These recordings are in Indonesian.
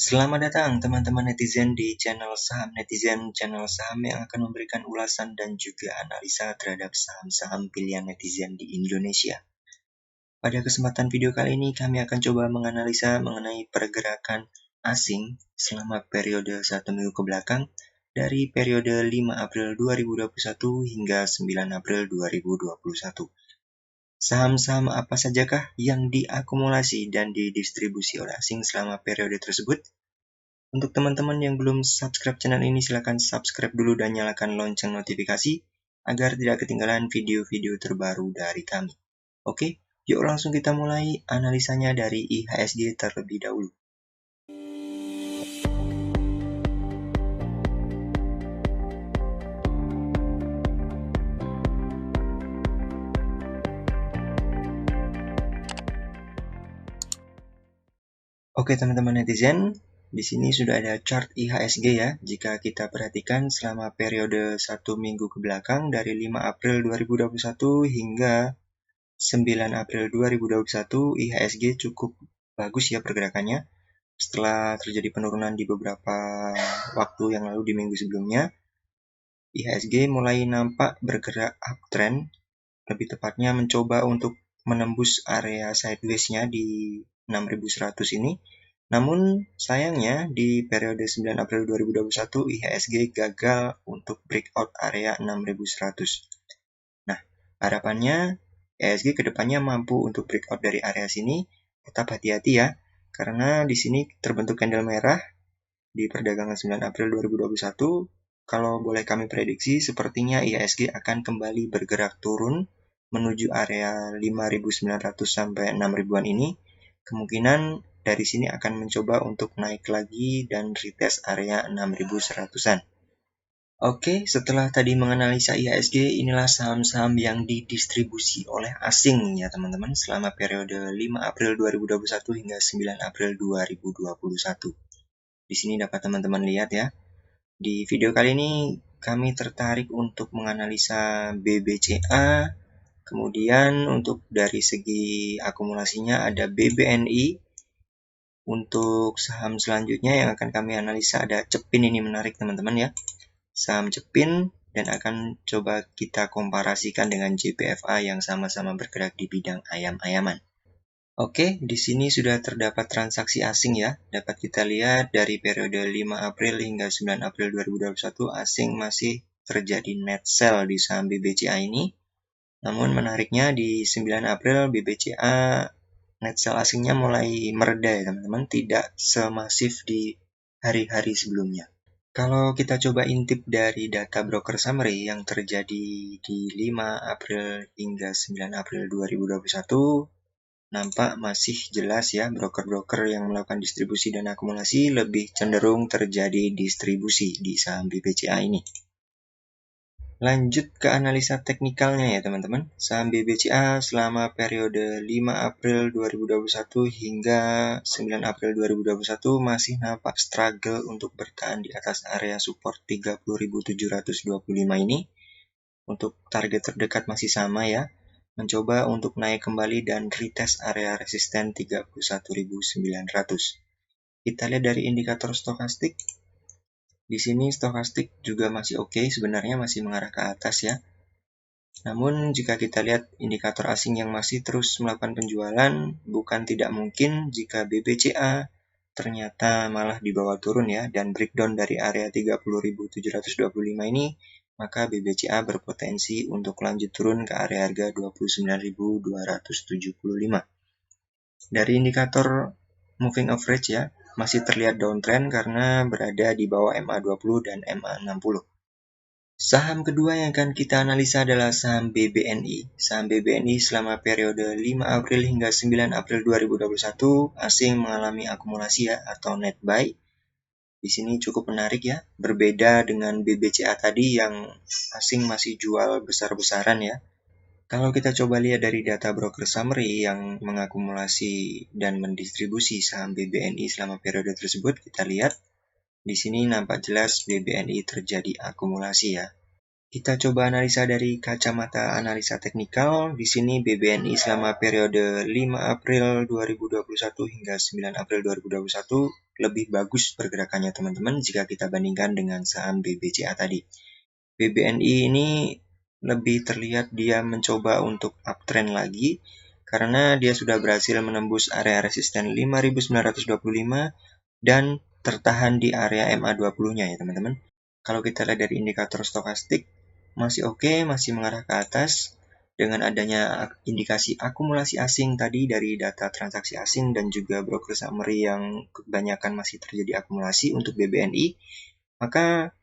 Selamat datang teman-teman netizen di channel Saham Netizen, channel saham yang akan memberikan ulasan dan juga analisa terhadap saham-saham pilihan netizen di Indonesia. Pada kesempatan video kali ini kami akan coba menganalisa mengenai pergerakan asing selama periode 1 minggu ke belakang dari periode 5 April 2021 hingga 9 April 2021. Saham-saham apa sajakah yang diakumulasi dan didistribusi oleh asing selama periode tersebut? Untuk teman-teman yang belum subscribe channel ini, silakan subscribe dulu dan nyalakan lonceng notifikasi agar tidak ketinggalan video-video terbaru dari kami. Oke, yuk langsung kita mulai analisanya dari IHSG terlebih dahulu. Oke teman-teman netizen, di sini sudah ada chart IHSG ya. Jika kita perhatikan selama periode 1 minggu ke belakang dari 5 April 2021 hingga 9 April 2021, IHSG cukup bagus ya pergerakannya. Setelah terjadi penurunan di beberapa waktu yang lalu di minggu sebelumnya, IHSG mulai nampak bergerak uptrend, lebih tepatnya mencoba untuk menembus area sideways-nya di 6100 ini. Namun sayangnya di periode 9 April 2021 IHSG gagal untuk breakout area 6100. Nah, harapannya IHSG kedepannya mampu untuk breakout dari area sini. Tetap hati-hati ya, karena di sini terbentuk candle merah di perdagangan 9 April 2021. Kalau boleh kami prediksi, sepertinya IHSG akan kembali bergerak turun menuju area 5.900 sampai 6.000-an ini. Kemungkinan dari sini akan mencoba untuk naik lagi dan retest area 6.100-an. Oke, setelah tadi menganalisa IHSG, inilah saham-saham yang didistribusi oleh asing ya teman-teman selama periode 5 April 2021 hingga 9 April 2021. Di sini dapat teman-teman lihat ya. Di video kali ini kami tertarik untuk menganalisa BBCA, kemudian untuk dari segi akumulasinya ada BBNI. Untuk saham selanjutnya yang akan kami analisa ada Cepin, ini menarik teman-teman ya. Saham Cepin, dan akan coba kita komparasikan dengan JPFA yang sama-sama bergerak di bidang ayam-ayaman. Oke, di sini sudah terdapat transaksi asing ya. Dapat kita lihat dari periode 5 April hingga 9 April 2021 asing masih terjadi net sell di saham BBCA ini. Namun menariknya di 9 April BBCA net sell asingnya mulai mereda ya teman-teman, tidak semasif di hari-hari sebelumnya. Kalau kita coba intip dari data broker summary yang terjadi di 5 April hingga 9 April 2021, nampak masih jelas ya broker-broker yang melakukan distribusi dan akumulasi lebih cenderung terjadi distribusi di saham BBCA ini. Lanjut ke analisa teknikalnya ya teman-teman. Saham BBCA selama periode 5 April 2021 hingga 9 April 2021 masih nampak struggle untuk bertahan di atas area support 30.725 ini. Untuk target terdekat masih sama ya, mencoba untuk naik kembali dan retest area resisten 31.900. Kita lihat dari indikator stokastik. Di sini stokastik juga masih oke, sebenarnya masih mengarah ke atas ya. Namun jika kita lihat indikator asing yang masih terus melakukan penjualan, bukan tidak mungkin jika BBCA ternyata malah dibawa turun ya dan breakdown dari area 30.725 ini, maka BBCA berpotensi untuk lanjut turun ke area harga 29.275. Dari indikator moving average ya, masih terlihat downtrend karena berada di bawah MA20 dan MA60. Saham kedua yang akan kita analisa adalah saham BBNI. Saham BBNI selama periode 5 April hingga 9 April 2021 asing mengalami akumulasi ya atau net buy. Di sini cukup menarik ya, berbeda dengan BBCA tadi yang asing masih jual besar-besaran ya. Kalau kita coba lihat dari data broker summary yang mengakumulasi dan mendistribusi saham BBNI selama periode tersebut, kita lihat di sini nampak jelas BBNI terjadi akumulasi ya. Kita coba analisa dari kacamata analisa teknikal. Di sini BBNI selama periode 5 April 2021 hingga 9 April 2021 lebih bagus pergerakannya teman-teman jika kita bandingkan dengan saham BBCA tadi. BBNI ini lebih terlihat dia mencoba untuk uptrend lagi karena dia sudah berhasil menembus area resisten 5.925 dan tertahan di area MA20-nya ya teman-teman. Kalau kita lihat dari indikator stokastik masih oke, masih mengarah ke atas. Dengan adanya indikasi akumulasi asing tadi dari data transaksi asing dan juga broker summary yang kebanyakan masih terjadi akumulasi untuk BBNI, maka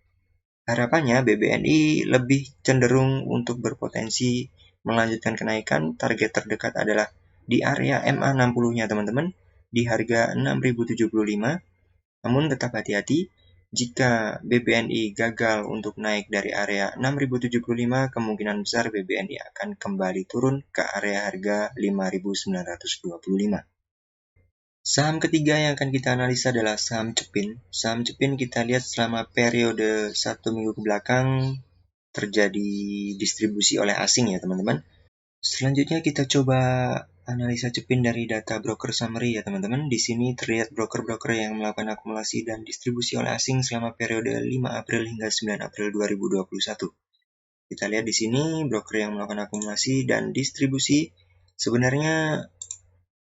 harapannya BBNI lebih cenderung untuk berpotensi melanjutkan kenaikan. Target terdekat adalah di area MA60-nya teman-teman, di harga 6.075. Namun tetap hati-hati, jika BBNI gagal untuk naik dari area 6.075, kemungkinan besar BBNI akan kembali turun ke area harga 5.925. Saham ketiga yang akan kita analisa adalah saham Cepin. Saham Cepin kita lihat selama periode 1 minggu ke belakang terjadi distribusi oleh asing ya teman-teman. Selanjutnya kita coba analisa Cepin dari data broker summary ya teman-teman. Di sini terlihat broker-broker yang melakukan akumulasi dan distribusi oleh asing selama periode 5 April hingga 9 April 2021. Kita lihat di sini broker yang melakukan akumulasi dan distribusi. Sebenarnya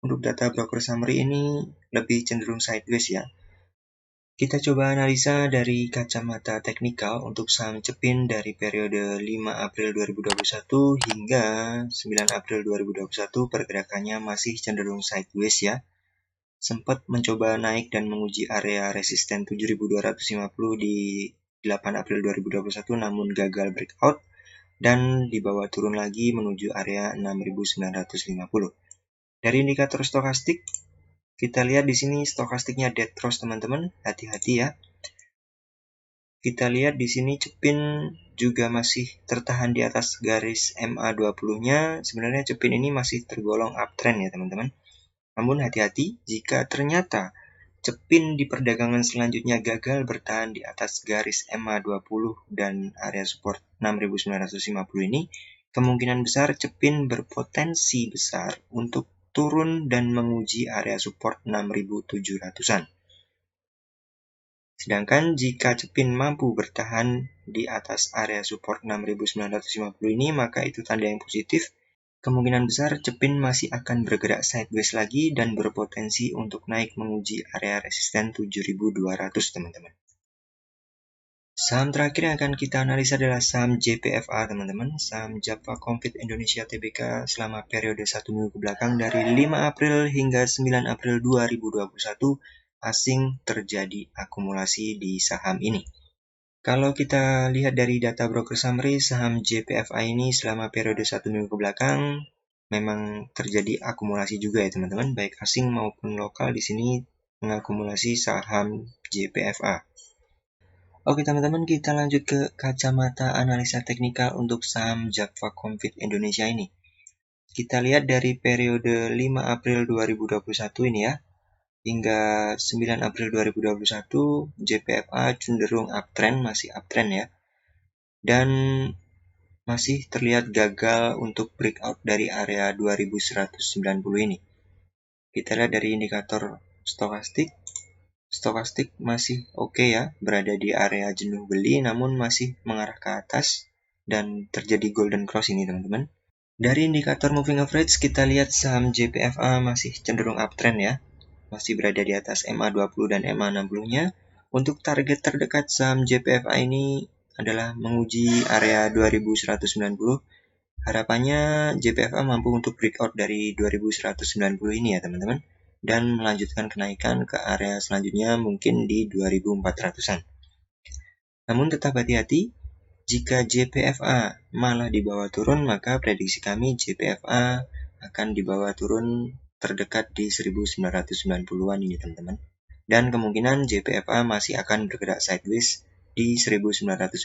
untuk data broker summary ini lebih cenderung sideways ya. Kita coba analisa dari kacamata teknikal untuk saham Cepin dari periode 5 April 2021 hingga 9 April 2021 pergerakannya masih cenderung sideways ya. Sempat mencoba naik dan menguji area resisten 7.250 di 8 April 2021 namun gagal breakout dan dibawa turun lagi menuju area 6.950. Dari indikator stokastik kita lihat di sini stokastiknya dead cross teman-teman, hati-hati ya. Kita lihat di sini Cepin juga masih tertahan di atas garis MA20-nya. Sebenarnya Cepin ini masih tergolong uptrend ya teman-teman. Namun hati-hati jika ternyata Cepin di perdagangan selanjutnya gagal bertahan di atas garis MA20 dan area support 6.950 ini, kemungkinan besar Cepin berpotensi besar untuk turun dan menguji area support 6.700-an. Sedangkan jika Cepin mampu bertahan di atas area support 6.950 ini, maka itu tanda yang positif. Kemungkinan besar Cepin masih akan bergerak sideways lagi dan berpotensi untuk naik menguji area resisten 7.200 teman-teman. Saham terakhir yang akan kita analisa adalah saham JPFA teman-teman. Saham Java Confit Indonesia Tbk selama periode 1 minggu ke belakang dari 5 April hingga 9 April 2021 asing terjadi akumulasi di saham ini. Kalau kita lihat dari data broker summary, saham JPFA ini selama periode 1 minggu ke belakang memang terjadi akumulasi juga ya teman-teman, baik asing maupun lokal di sini mengakumulasi saham JPFA. Oke teman-teman, kita lanjut ke kacamata analisa teknikal untuk saham Java Confit Indonesia ini. Kita lihat dari periode 5 April 2021 ini ya, hingga 9 April 2021, JPFA cenderung uptrend, masih uptrend ya. Dan masih terlihat gagal untuk breakout dari area 2190 ini. Kita lihat dari indikator stokastik. Stokastik masih oke ya, berada di area jenuh beli namun masih mengarah ke atas dan terjadi golden cross ini teman-teman. Dari indikator moving average kita lihat saham JPFA masih cenderung uptrend ya, masih berada di atas MA20 dan MA60-nya. Untuk target terdekat saham JPFA ini adalah menguji area 2190. Harapannya JPFA mampu untuk breakout dari 2190 ini ya teman-teman, dan melanjutkan kenaikan ke area selanjutnya mungkin di 2400-an. Namun tetap hati-hati, jika JPFA malah dibawa turun, maka prediksi kami JPFA akan dibawa turun terdekat di 1990-an ini teman-teman. Dan kemungkinan JPFA masih akan bergerak sideways di 1990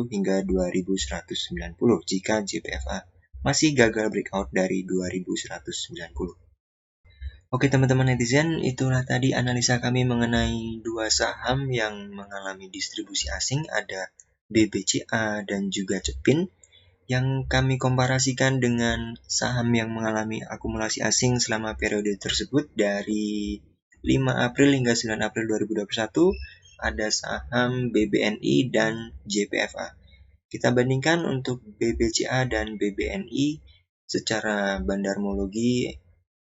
hingga 2190 jika JPFA masih gagal breakout dari 2190. Oke teman-teman netizen, itulah tadi analisa kami mengenai dua saham yang mengalami distribusi asing, ada BBCA dan juga Cepin, yang kami komparasikan dengan saham yang mengalami akumulasi asing selama periode tersebut dari 5 April hingga 9 April 2021 ada saham BBNI dan JPFA. Kita bandingkan untuk BBCA dan BBNI secara bandarmologi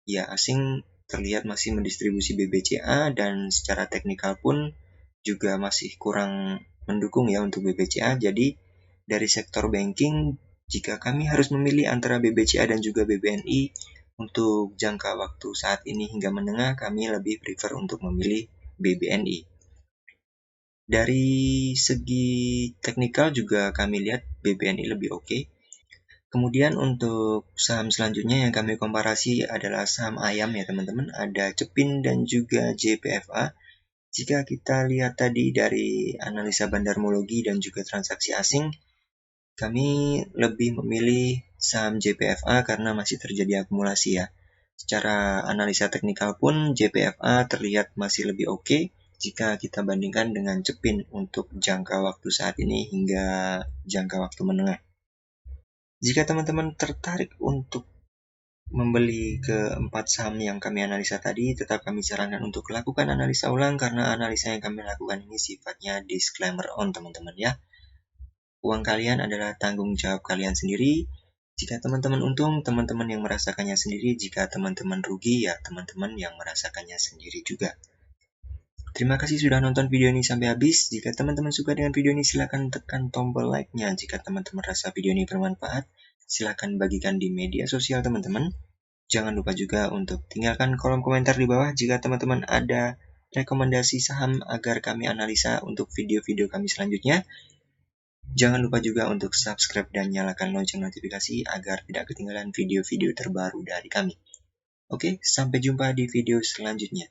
ya asing terlihat masih mendistribusi BBCA dan secara teknikal pun juga masih kurang mendukung ya untuk BBCA. Jadi dari sektor banking, jika kami harus memilih antara BBCA dan juga BBNI untuk jangka waktu saat ini hingga menengah, kami lebih prefer untuk memilih BBNI. Dari segi teknikal juga kami lihat BBNI lebih oke. Kemudian untuk saham selanjutnya yang kami komparasi adalah saham ayam ya teman-teman. Ada Cepin dan juga JPFA. Jika kita lihat tadi dari analisa bandarmologi dan juga transaksi asing, kami lebih memilih saham JPFA karena masih terjadi akumulasi ya. Secara analisa teknikal pun JPFA terlihat masih lebih oke jika kita bandingkan dengan Cepin untuk jangka waktu saat ini hingga jangka waktu menengah. Jika teman-teman tertarik untuk membeli keempat saham yang kami analisa tadi, tetap kami sarankan untuk lakukan analisa ulang karena analisa yang kami lakukan ini sifatnya disclaimer on teman-teman ya. Uang kalian adalah tanggung jawab kalian sendiri. Jika teman-teman untung, teman-teman yang merasakannya sendiri. Jika teman-teman rugi, ya teman-teman yang merasakannya sendiri juga. Terima kasih sudah nonton video ini sampai habis. Jika teman-teman suka dengan video ini, silakan tekan tombol like-nya. Jika teman-teman rasa video ini bermanfaat, silakan bagikan di media sosial teman-teman. Jangan lupa juga untuk tinggalkan kolom komentar di bawah jika teman-teman ada rekomendasi saham agar kami analisa untuk video-video kami selanjutnya. Jangan lupa juga untuk subscribe dan nyalakan lonceng notifikasi agar tidak ketinggalan video-video terbaru dari kami. Oke, sampai jumpa di video selanjutnya.